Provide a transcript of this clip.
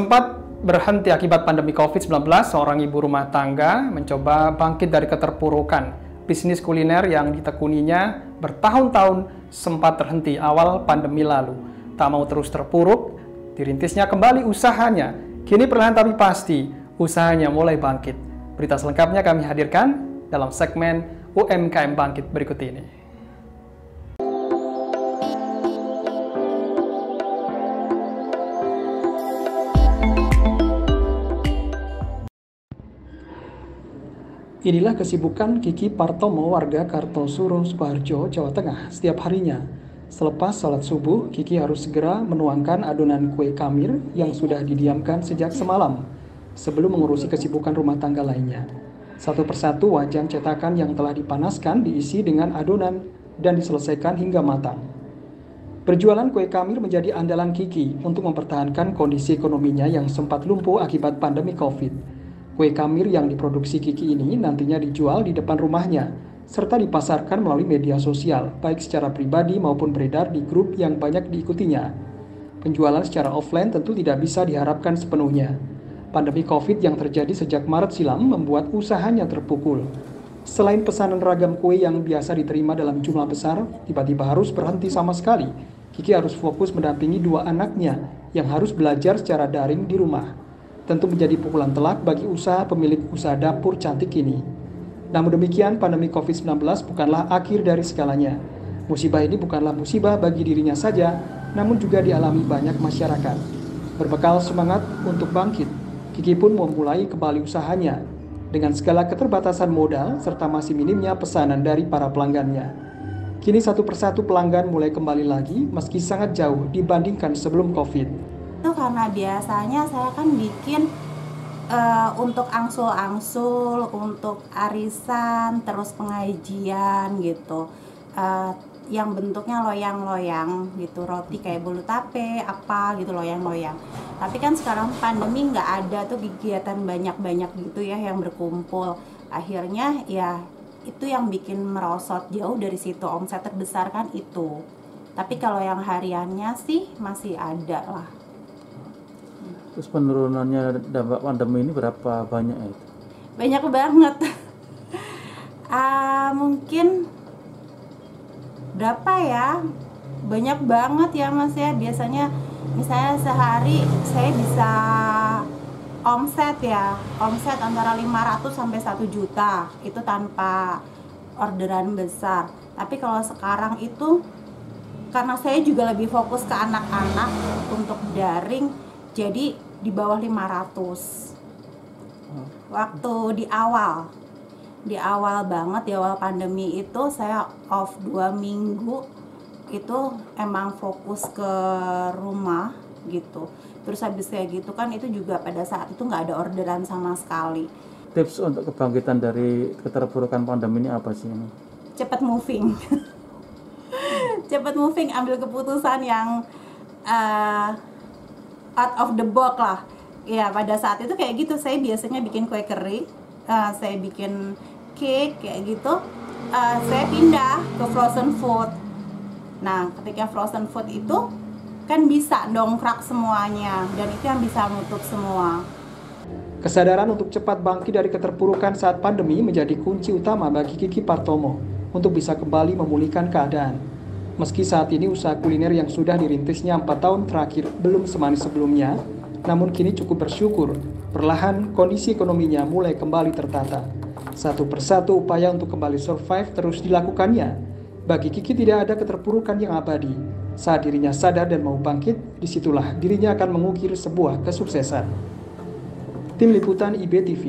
Sempat berhenti akibat pandemi COVID-19, seorang ibu rumah tangga mencoba bangkit dari keterpurukan. Bisnis kuliner yang ditekuninya bertahun-tahun sempat terhenti awal pandemi lalu. Tak mau terus terpuruk, dirintisnya kembali usahanya. Kini perlahan tapi pasti, usahanya mulai bangkit. Berita selengkapnya kami hadirkan dalam segmen UMKM Bangkit berikut ini. Inilah kesibukan Kiki Partomo, warga Kartosuro, Sukoharjo, Jawa Tengah setiap harinya. Selepas salat subuh, Kiki harus segera menuangkan adonan kue kamir yang sudah didiamkan sejak semalam, sebelum mengurusi kesibukan rumah tangga lainnya. Satu persatu wajan cetakan yang telah dipanaskan diisi dengan adonan dan diselesaikan hingga matang. Berjualan kue kamir menjadi andalan Kiki untuk mempertahankan kondisi ekonominya yang sempat lumpuh akibat pandemi COVID. Kue kamir yang diproduksi Kiki ini nantinya dijual di depan rumahnya, serta dipasarkan melalui media sosial, baik secara pribadi maupun beredar di grup yang banyak diikutinya. Penjualan secara offline tentu tidak bisa diharapkan sepenuhnya. Pandemi COVID yang terjadi sejak Maret silam membuat usahanya terpukul. Selain pesanan ragam kue yang biasa diterima dalam jumlah besar, tiba-tiba harus berhenti sama sekali. Kiki harus fokus mendampingi dua anaknya yang harus belajar secara daring di rumah. Tentu menjadi pukulan telak bagi usaha pemilik usaha dapur cantik ini. Namun demikian, pandemi COVID-19 bukanlah akhir dari segalanya. Musibah ini bukanlah musibah bagi dirinya saja, namun juga dialami banyak masyarakat. Berbekal semangat untuk bangkit, Kiki pun memulai kembali usahanya dengan segala keterbatasan modal serta masih minimnya pesanan dari para pelanggannya. Kini satu persatu pelanggan mulai kembali lagi meski sangat jauh dibandingkan sebelum COVID. Itu karena biasanya saya kan bikin untuk angsul-angsul, untuk arisan, terus pengajian gitu, yang bentuknya loyang-loyang gitu, roti kayak bolu tape, apa gitu, loyang-loyang. Tapi kan sekarang pandemi nggak ada tuh kegiatan banyak-banyak gitu ya yang berkumpul. Akhirnya ya itu yang bikin merosot jauh dari situ, omset terbesar kan itu. Tapi kalau yang hariannya sih masih ada lah. Terus penurunannya dampak pandemi ini berapa banyak itu? Banyak banget. Mungkin berapa ya? Banyak banget ya Mas ya. Biasanya misalnya sehari saya bisa omset antara 500 sampai 1 juta. Itu tanpa orderan besar. Tapi kalau sekarang itu karena saya juga lebih fokus ke anak-anak untuk daring, jadi di bawah 500. Waktu di awal banget, di awal pandemi itu saya off 2 minggu, itu emang fokus ke rumah gitu. Terus habis kayak gitu kan itu juga pada saat itu nggak ada orderan sama sekali. Tips untuk kebangkitan dari keterpurukan pandemi ini apa sih ini? Cepat moving. Cepat moving, ambil keputusan yang out of the box lah. Ya pada saat itu kayak gitu, saya biasanya bikin kue kering, saya bikin cake kayak gitu, saya pindah ke frozen food. Nah ketika frozen food itu kan bisa dongkrak semuanya, dan itu yang bisa nutup semua. Kesadaran untuk cepat bangkit dari keterpurukan saat pandemi menjadi kunci utama bagi Kiki Partomo untuk bisa kembali memulihkan keadaan. Meski saat ini usaha kuliner yang sudah dirintisnya 4 tahun terakhir belum semanis sebelumnya, namun kini cukup bersyukur, perlahan kondisi ekonominya mulai kembali tertata. Satu persatu upaya untuk kembali survive terus dilakukannya. Bagi Kiki tidak ada keterpurukan yang abadi. Saat dirinya sadar dan mau bangkit, disitulah dirinya akan mengukir sebuah kesuksesan. Tim Liputan IBTV.